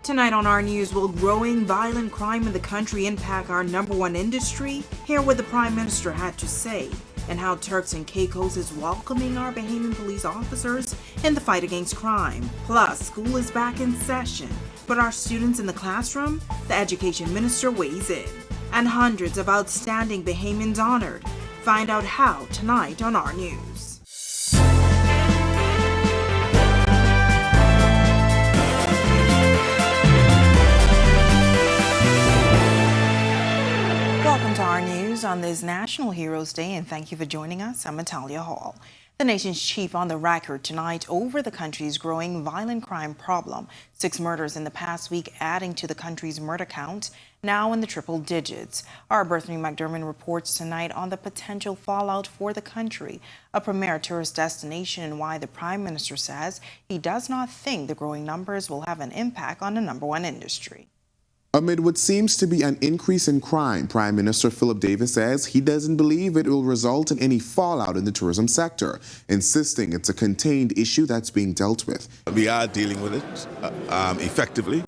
Tonight on our news, will growing violent crime in the country impact our number one industry? Hear what the Prime Minister had to say, and how Turks and Caicos is welcoming our Bahamian police officers in the fight against crime. Plus, school is back in session, but are students in the classroom? The Education Minister weighs in. And hundreds of outstanding Bahamians honored. Find out how tonight on our news. Welcome to our news on this National Heroes Day, and thank you for joining us. I'm Natalia Hall. The nation's chief on the record tonight over the country's growing violent crime problem. 6 murders in the past week, adding to the country's murder count, now in the triple digits. Our Berthany McDermott reports tonight on the potential fallout for the country, a premier tourist destination, and why the Prime Minister says he does not think the growing numbers will have an impact on the number one industry. Amid what seems to be an increase in crime, Prime Minister Philip Davis says he doesn't believe it will result in any fallout in the tourism sector, insisting it's a contained issue that's being dealt with. We are dealing with it effectively,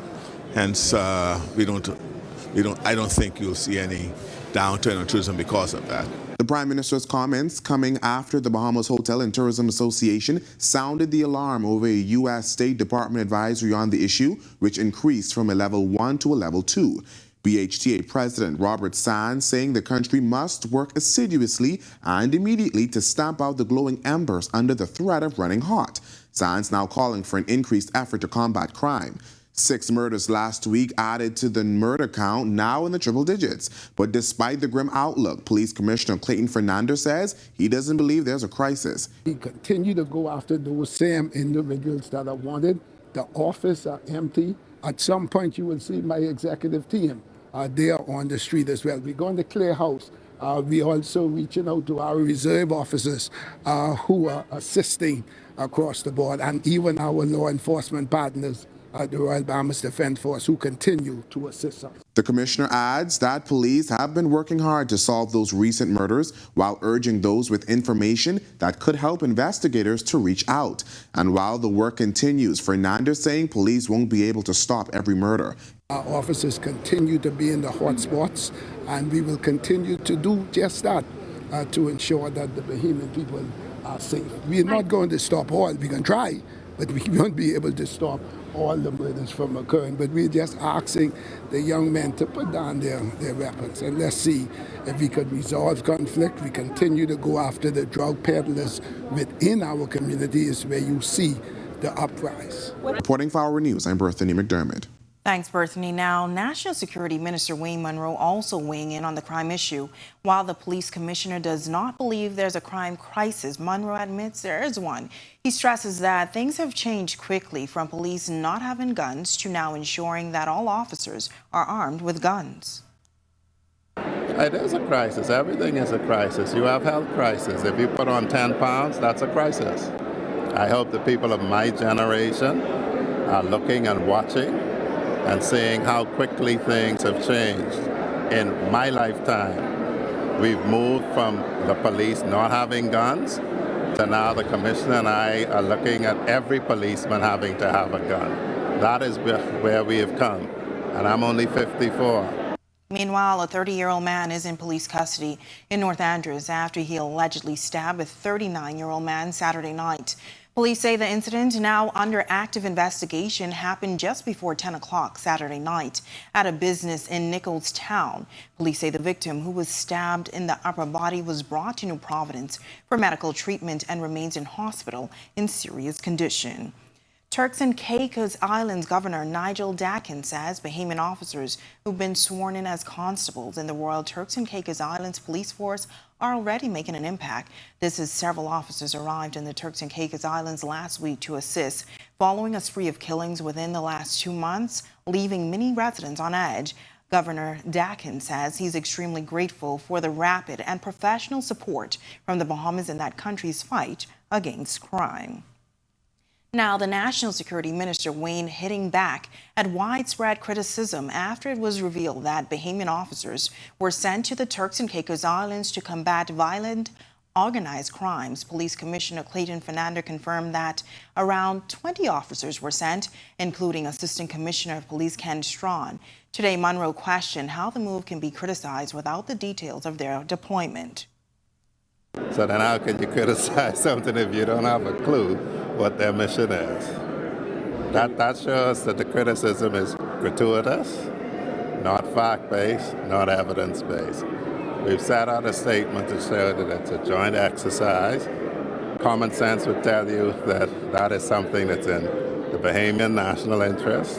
hence I don't think you'll see any downturn in tourism because of that. The Prime Minister's comments coming after the Bahamas Hotel and Tourism Association sounded the alarm over a U.S. State Department advisory on the issue, which increased from a level 1 to a level 2. BHTA President Robert Sands saying the country must work assiduously and immediately to stamp out the glowing embers under the threat of running hot. Sands now calling for an increased effort to combat crime. 6 murders last week added to the murder count, now in the triple digits. But despite the grim outlook, Police Commissioner Clayton Fernandez says he doesn't believe there's a crisis. We continue to go after those same individuals that are wanted. The office are empty. At some point, you will see my executive team. They are on the street as well. We're going to clear house. We're also reaching out to our reserve officers who are assisting across the board, and even our law enforcement partners, the Royal Bahamas Defense Force, who continue to assist us. The commissioner adds that police have been working hard to solve those recent murders while urging those with information that could help investigators to reach out. And while the work continues, Fernandez saying police won't be able to stop every murder. Our officers continue to be in the hot spots, and we will continue to do just that to ensure that the Bahamian people are safe. We're not going to stop all. We can try, but we won't be able to stop all the murders from occurring. But we're just asking the young men to put down their weapons, and let's see if we could resolve conflict. We continue to go after the drug peddlers within our communities where you see the uprise. Reporting for Our News, I'm Berthany McDermott. Thanks, Berthany. Now, National Security Minister Wayne Munro also weighing in on the crime issue. While the police commissioner does not believe there's a crime crisis, Munro admits there is one. He stresses that things have changed quickly from police not having guns to now ensuring that all officers are armed with guns. It is a crisis. Everything is a crisis. You have health crisis. If you put on 10 pounds, that's a crisis. I hope the people of my generation are looking and watching and seeing how quickly things have changed. In my lifetime, we've moved from the police not having guns to now the commissioner and I are looking at every policeman having to have a gun. That is where we have come, and I'm only 54. Meanwhile, a 30-year-old man is in police custody in North Andros after he allegedly stabbed a 39-year-old man Saturday night. Police say the incident, now under active investigation, happened just before 10 o'clock Saturday night at a business in Nicholstown. Police say the victim, who was stabbed in the upper body, was brought to New Providence for medical treatment and remains in hospital in serious condition. Turks and Caicos Islands Governor Nigel Dakin says Bahamian officers who've been sworn in as constables in the Royal Turks and Caicos Islands Police Force are already making an impact. This as several officers arrived in the Turks and Caicos Islands last week to assist, following a spree of killings within the last 2 months, leaving many residents on edge. Governor Dakin says he's extremely grateful for the rapid and professional support from the Bahamas in that country's fight against crime. Now, the National Security Minister Wayne hitting back at widespread criticism after it was revealed that Bahamian officers were sent to the Turks and Caicos Islands to combat violent organized crimes. Police Commissioner Clayton Fernandez confirmed that around 20 officers were sent, including Assistant Commissioner of Police Ken Strawn. Today, Monroe questioned how the move can be criticized without the details of their deployment. So then how can you criticize something if you don't have a clue what their mission is? That shows that the criticism is gratuitous, not fact-based, not evidence-based. We've set out a statement to show that it's a joint exercise. Common sense would tell you that that is something that's in the Bahamian national interest.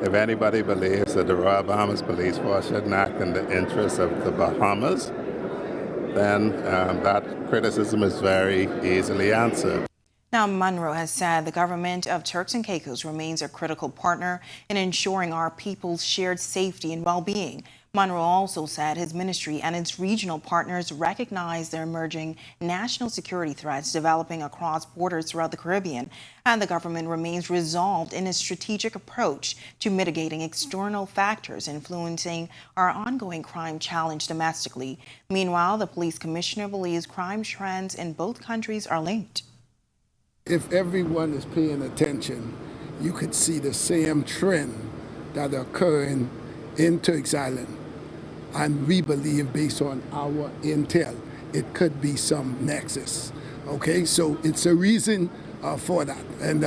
If anybody believes that the Royal Bahamas Police Force shouldn't act in the interests of the Bahamas, then that criticism is very easily answered. Now, Monroe has said the government of Turks and Caicos remains a critical partner in ensuring our people's shared safety and well-being. Monroe also said his ministry and its regional partners recognize the emerging national security threats developing across borders throughout the Caribbean, and the government remains resolved in its strategic approach to mitigating external factors influencing our ongoing crime challenge domestically. Meanwhile, the police commissioner believes crime trends in both countries are linked. If everyone is paying attention, you could see the same trend that are occurring in Turks Island. And we believe, based on our intel, it could be some nexus. Okay, so it's a reason for that, and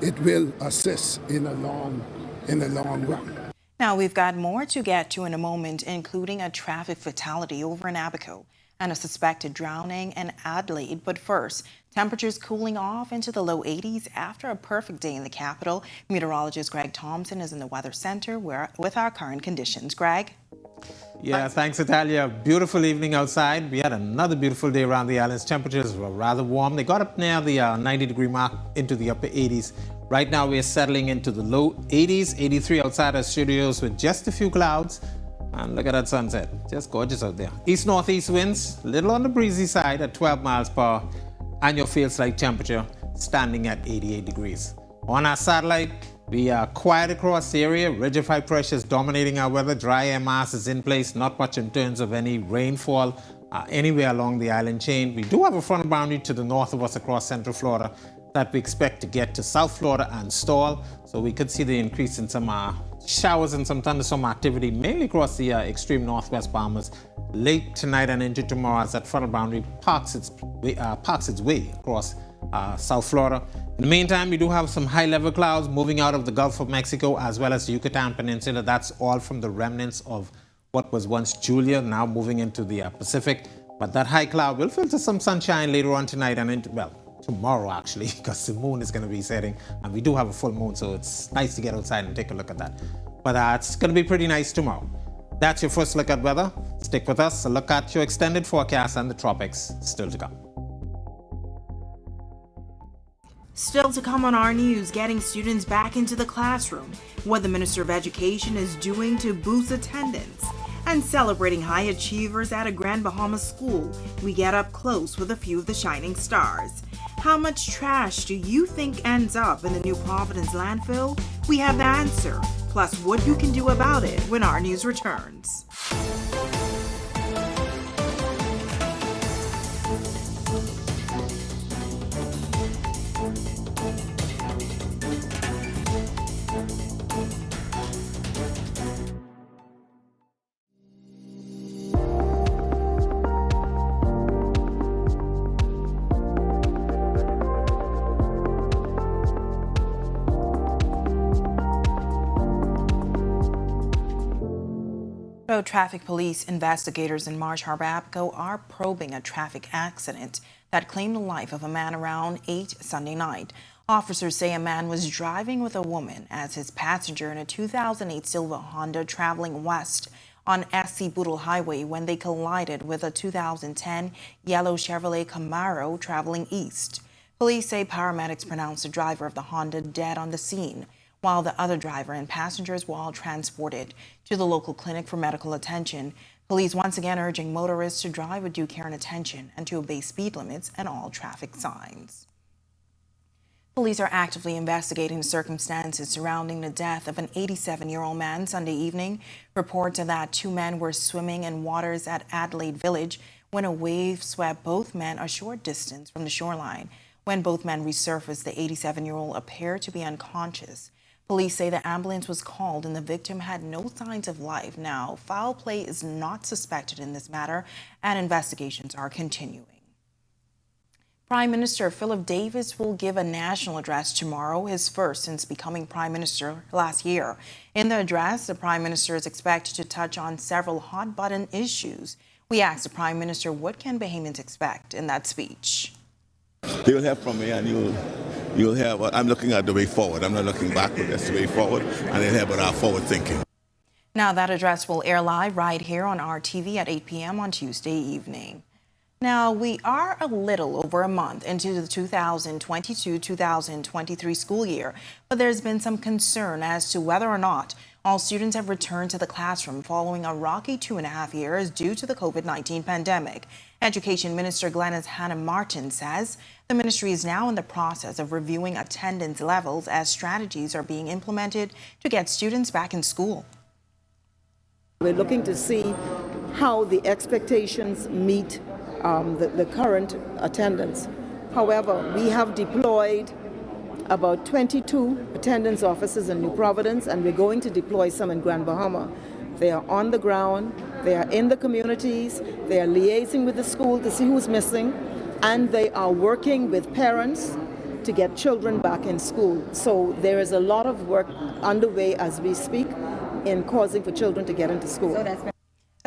it will assist in the long run. Now, we've got more to get to in a moment, including a traffic fatality over in Abaco and a suspected drowning in Adelaide. But first, temperatures cooling off into the low 80s after a perfect day in the capital. Meteorologist Greg Thompson is in the Weather Center with our current conditions. Greg? Yeah, thanks, Natalia. Beautiful evening outside. We had another beautiful day around the islands. Temperatures were rather warm. They got up near the 90-degree mark into the upper 80s. Right now, we're settling into the low 80s, 83 outside our studios with just a few clouds. And look at that sunset. Just gorgeous out there. East-northeast winds, a little on the breezy side at 12 miles per hour. And your field slight temperature standing at 88 degrees. On our satellite, we are quiet across the area. Ridge of high pressure is dominating our weather. Dry air mass is in place. Not much in terms of any rainfall anywhere along the island chain. We do have a frontal boundary to the north of us across central Florida that we expect to get to South Florida and stall. So we could see the increase in some showers and some thunderstorm activity, mainly across the extreme northwest Bahamas late tonight and into tomorrow as that frontal boundary parks its way across South Florida. In the meantime, we do have some high-level clouds moving out of the Gulf of Mexico as well as the Yucatan Peninsula. That's all from the remnants of what was once Julia, now moving into the Pacific. But that high cloud will filter some sunshine later on tonight and into, well, tomorrow actually, because the moon is going to be setting and we do have a full moon, so it's nice to get outside and take a look at that. But it's going to be pretty nice tomorrow. That's your first look at weather. Stick with us. A look at your extended forecast and the tropics still to come. Still to come on our news, getting students back into the classroom, what the Minister of Education is doing to boost attendance, and celebrating high achievers at a Grand Bahamas school. We get up close with a few of the shining stars. How much trash do you think ends up in the New Providence landfill? We have the answer, plus what you can do about it when our news returns. Traffic police investigators in Marsh Harbor, Abaco are probing a traffic accident that claimed the life of a man around 8 Sunday night. Officers say a man was driving with a woman as his passenger in a 2008 silver Honda traveling west on SC Boodle Highway when they collided with a 2010 yellow Chevrolet Camaro traveling east. Police say paramedics pronounced the driver of the Honda dead on the scene, while the other driver and passengers were all transported to the local clinic for medical attention. Police once again urging motorists to drive with due care and attention and to obey speed limits and all traffic signs. Police are actively investigating the circumstances surrounding the death of an 87-year-old man Sunday evening. Reports are that two men were swimming in waters at Adelaide Village when a wave swept both men a short distance from the shoreline. When both men resurfaced, the 87-year-old appeared to be unconscious. Police say the ambulance was called and the victim had no signs of life. Now, foul play is not suspected in this matter, and investigations are continuing. Prime Minister Philip Davis will give a national address tomorrow, his first since becoming Prime Minister last year. In the address, the Prime Minister is expected to touch on several hot-button issues. We asked the Prime Minister what can Bahamians expect in that speech. You'll hear from me, and you'll hear what I'm looking at the way forward. I'm not looking backward, that's the way forward, and you'll hear about our forward thinking. Now, that address will air live right here on our TV at 8 p.m. on Tuesday evening. Now, we are a little over a month into the 2022-2023 school year, but there's been some concern as to whether or not all students have returned to the classroom following a rocky 2.5 years due to the COVID-19 pandemic. Education Minister Glenys Hannah Martin says the ministry is now in the process of reviewing attendance levels as strategies are being implemented to get students back in school. We're looking to see how the expectations meet the current attendance. However, we have deployed about 22 attendance officers in New Providence, and we're going to deploy some in Grand Bahama. They are on the ground, they are in the communities, they are liaising with the school to see who's missing, and they are working with parents to get children back in school. So there is a lot of work underway as we speak in causing for children to get into school.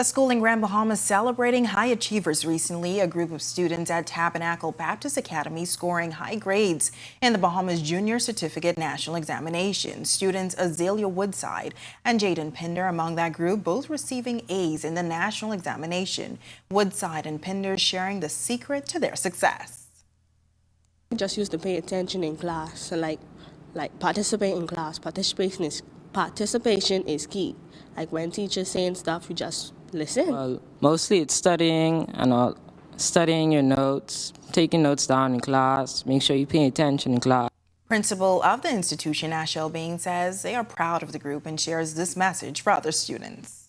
A school in Grand Bahamas celebrating high achievers recently. A group of students at Tabernacle Baptist Academy scoring high grades in the Bahamas Junior Certificate National Examination. Students Azalea Woodside and Jaden Pinder among that group, both receiving A's in the national examination. Woodside and Pinder sharing the secret to their success. Just used to pay attention in class, so like participate in class. Participation is key. Like when teachers saying stuff, you just listen. Well, mostly it's studying and all, studying your notes, taking notes down in class, make sure you pay attention in class. Principal of the institution, Ashel Bain, says they are proud of the group and shares this message for other students.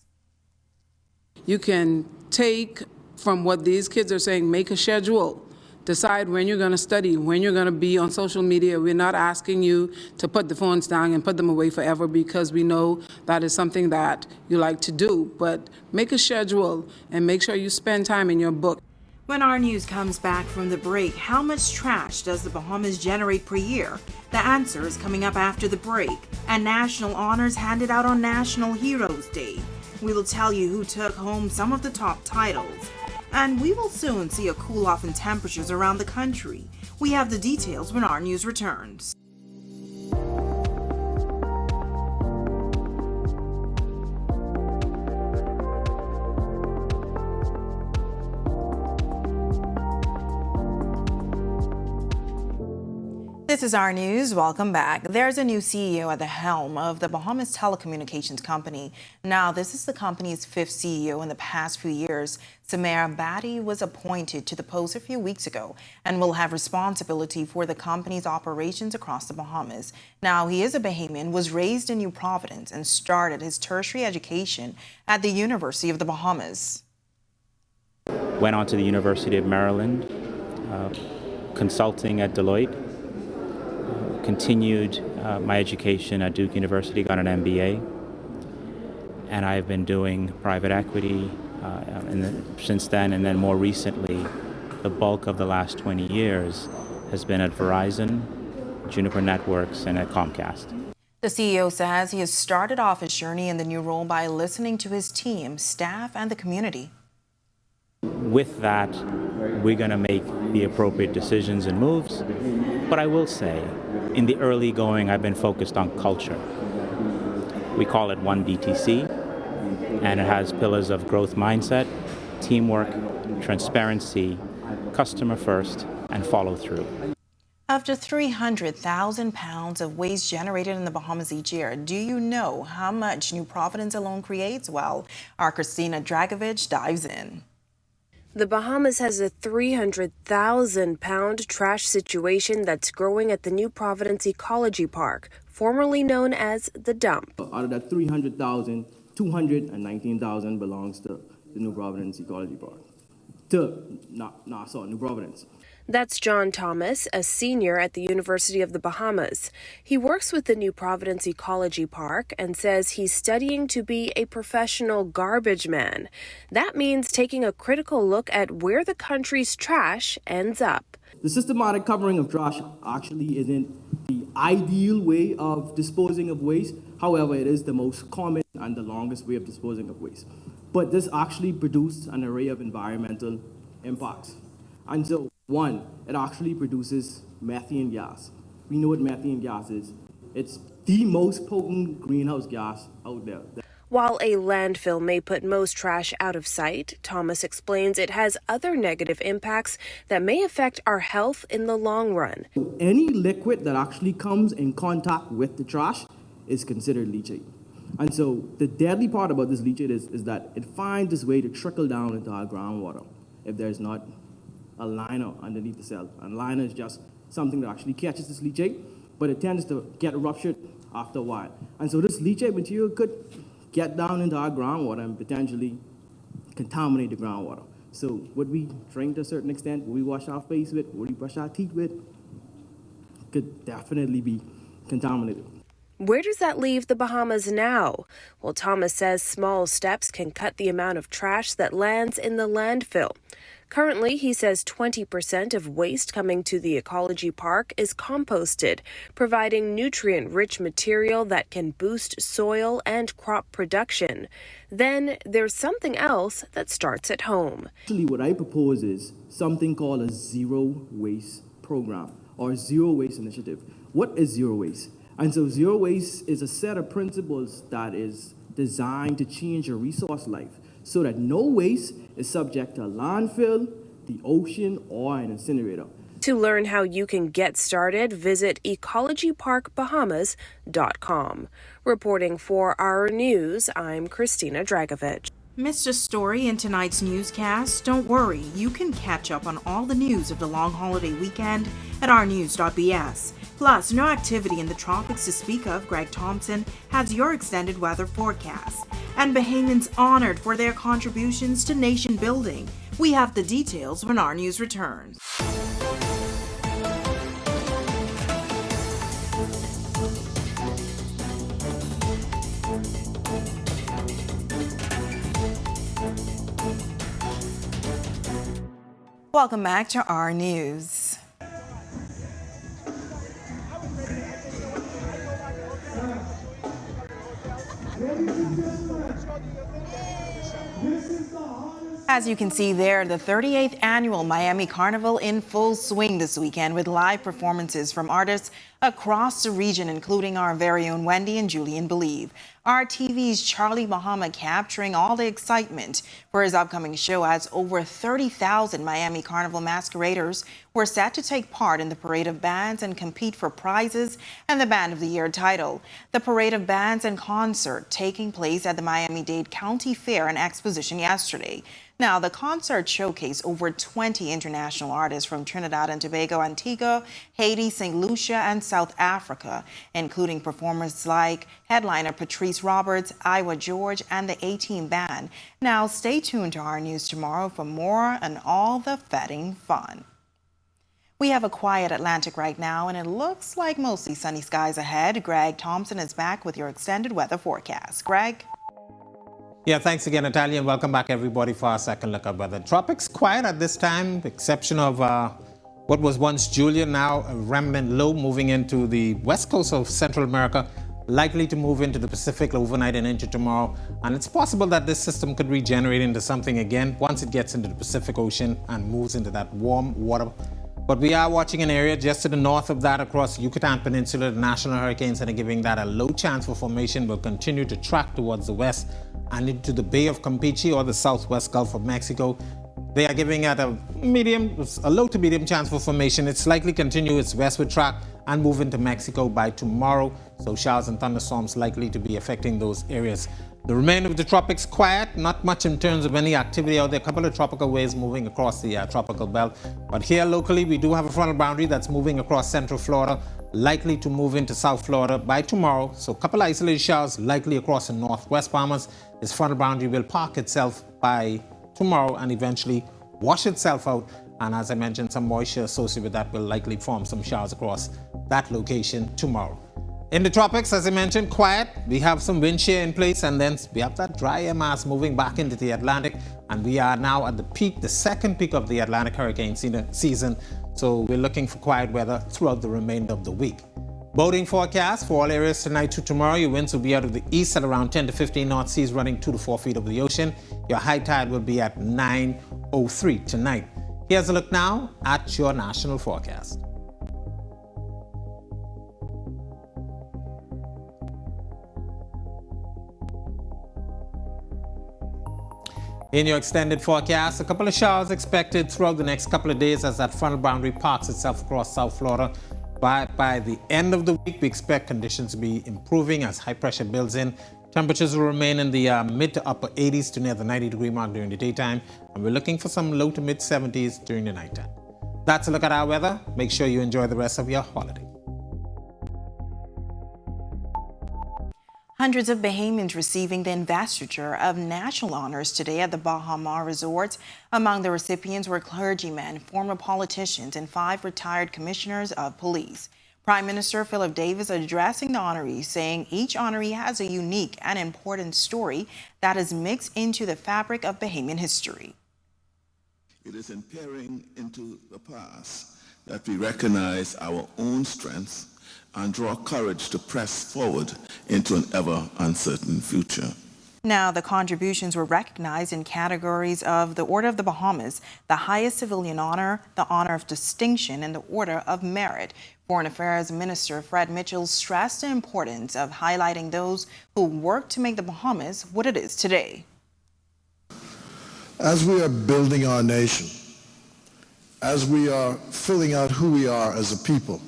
You can take from what these kids are saying, make a schedule. Decide when you're going to study, when you're going to be on social media. We're not asking you to put the phones down and put them away forever because we know that is something that you like to do. But make a schedule and make sure you spend time in your book. When our news comes back from the break, how much trash does the Bahamas generate per year? The answer is coming up after the break. And national honors handed out on National Heroes Day. We will tell you who took home some of the top titles. And we will soon see a cool off in temperatures around the country. We have the details when our news returns. This is our news. Welcome back. There's a new CEO at the helm of the Bahamas telecommunications company. Now, this is the company's fifth CEO in the past few years. Samir Badi was appointed to the post a few weeks ago and will have responsibility for the company's operations across the Bahamas. Now, he is a Bahamian, was raised in New Providence, and started his tertiary education at the University of the Bahamas. Went on to the University of Maryland, consulting at Deloitte. Continued my education at Duke University, got an MBA, and I've been doing private equity since then, and then more recently, the bulk of the last 20 years has been at Verizon, Juniper Networks, and at Comcast. The CEO says he has started off his journey in the new role by listening to his team, staff, and the community. With that, we're going to make the appropriate decisions and moves. But I will say, in the early going, I've been focused on culture. We call it One BTC, and it has pillars of growth mindset, teamwork, transparency, customer first, and follow through. After 300,000 pounds of waste generated in the Bahamas each year, do you know how much New Providence alone creates? Well, our Christina Dragovich dives in. The Bahamas has a 300,000-pound trash situation that's growing at the New Providence Ecology Park, formerly known as the Dump. Out of that 300,000, 219,000 belongs to the New Providence Ecology Park. to Nassau, New Providence. That's John Thomas, a senior at the University of the Bahamas. He works with the New Providence Ecology Park and says he's studying to be a professional garbage man. That means taking a critical look at where the country's trash ends up. The systematic covering of trash actually isn't the ideal way of disposing of waste. However, it is the most common and the longest way of disposing of waste. But this actually produced an array of environmental impacts. And so, one, it actually produces methane gas. We know what methane gas is. It's the most potent greenhouse gas out there. While a landfill may put most trash out of sight, Thomas explains it has other negative impacts that may affect our health in the long run. Any liquid that actually comes in contact with the trash is considered leachate. And so the deadly part about this leachate is that it finds its way to trickle down into our groundwater if there's not a liner underneath the cell. And liner is just something that actually catches this leachate, but it tends to get ruptured after a while. And so this leachate material could get down into our groundwater and potentially contaminate the groundwater. So what we drink to a certain extent, what we wash our face with, what we brush our teeth with, could definitely be contaminated. Where does that leave the Bahamas now? Well, Thomas says small steps can cut the amount of trash that lands in the landfill. Currently, he says 20% of waste coming to the ecology park is composted, providing nutrient-rich material that can boost soil and crop production. Then there's something else that starts at home. Actually, what I propose is something called a zero waste program or zero waste initiative. What is zero waste? And so zero waste is a set of principles that is designed to change your resource life so that no waste is subject to a landfill, the ocean, or an incinerator. To learn how you can get started, visit ecologyparkbahamas.com. Reporting for Our News, I'm Christina Dragovich. Missed a story in tonight's newscast? Don't worry, you can catch up on all the news of the long holiday weekend at ournews.bs. Plus, no activity in the tropics to speak of. Greg Thompson has your extended weather forecast. And Bahamians honored for their contributions to nation building. We have the details when Our News returns. Welcome back to Our News. As you can see there, the 38th annual Miami Carnival in full swing this weekend with live performances from artists across the region, including our very own Wendy and Julian Believe. RTV's Charlie Bahama capturing all the excitement for his upcoming show as over 30,000 Miami Carnival masqueraders were set to take part in the Parade of Bands and compete for prizes and the Band of the Year title. The Parade of Bands and concert taking place at the Miami-Dade County Fair and Exposition yesterday. Now, the concert showcased over 20 international artists from Trinidad and Tobago, Antigua, Haiti, St. Lucia, and South Africa, including performers like headliner Patrice Roberts, Iowa George, and the A-Team Band. Now, stay tuned to Our News tomorrow for more on all the fetting fun. We have a quiet Atlantic right now, and it looks like mostly sunny skies ahead. Greg Thompson is back with your extended weather forecast. Greg? Yeah, thanks again, Natalia, and welcome back, everybody, for our second look at weather. Tropics quiet at this time, exception of what was once Julia, now a remnant low moving into the west coast of Central America, likely to move into the Pacific overnight and into tomorrow. And it's possible that this system could regenerate into something again once it gets into the Pacific Ocean and moves into that warm water. But we are watching an area just to the north of that across Yucatan Peninsula. The National Hurricane Center giving that a low chance for formation will continue to track towards the west and into the Bay of Campeche or the southwest Gulf of Mexico. They are giving it a low to medium chance for formation. It's likely continue its westward track and move into Mexico by tomorrow. So showers and thunderstorms likely to be affecting those areas. The remainder of the tropics quiet, not much in terms of any activity out there. A couple of tropical waves moving across the tropical belt. But here locally, we do have a frontal boundary that's moving across central Florida, likely to move into South Florida by tomorrow. So a couple of isolated showers likely across the northwest Bahamas. This frontal boundary will park itself by tomorrow and eventually wash itself out. And as I mentioned, some moisture associated with that will likely form some showers across that location tomorrow. In the tropics, as I mentioned, quiet. We have some wind shear in place, and then we have that dry air mass moving back into the Atlantic. And we are now at the peak, the second peak of the Atlantic hurricane season. So we're looking for quiet weather throughout the remainder of the week. Boating forecast for all areas tonight to tomorrow. Your winds will be out of the east at around 10 to 15 knots, seas running 2 to 4 feet over the ocean. Your high tide will be at 9:03 tonight. Here's a look now at your national forecast. In your extended forecast, a couple of showers expected throughout the next couple of days as that frontal boundary parks itself across South Florida. By the end of the week, we expect conditions to be improving as high pressure builds in. Temperatures will remain in the mid to upper 80s to near the 90-degree mark during the daytime, and we're looking for some low to mid 70s during the nighttime. That's a look at our weather. Make sure you enjoy the rest of your holiday. Hundreds of Bahamians receiving the investiture of national honors today at the Bahamas resorts. Among the recipients were clergymen, former politicians, and 5 retired commissioners of police. Prime Minister Philip Davis addressing the honorees, saying each honoree has a unique and important story that is mixed into the fabric of Bahamian history. It is in peering into the past that we recognize our own strengths and draw courage to press forward into an ever uncertain future. Now, the contributions were recognized in categories of the Order of the Bahamas, the highest civilian honor, the Honor of Distinction, and the Order of Merit. Foreign Affairs Minister Fred Mitchell stressed the importance of highlighting those who worked to make the Bahamas what it is today. As we are building our nation, as we are filling out who we are as a people,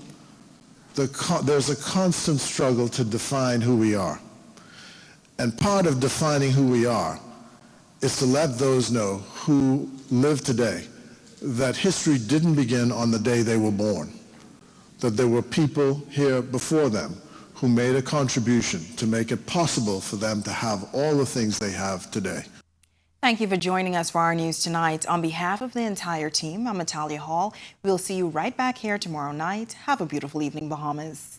there's a constant struggle to define who we are. And part of defining who we are is to let those know who live today that history didn't begin on the day they were born, that there were people here before them who made a contribution to make it possible for them to have all the things they have today. Thank you for joining us for our news tonight. On behalf of the entire team, I'm Natalia Hall. We'll see you right back here tomorrow night. Have a beautiful evening, Bahamas.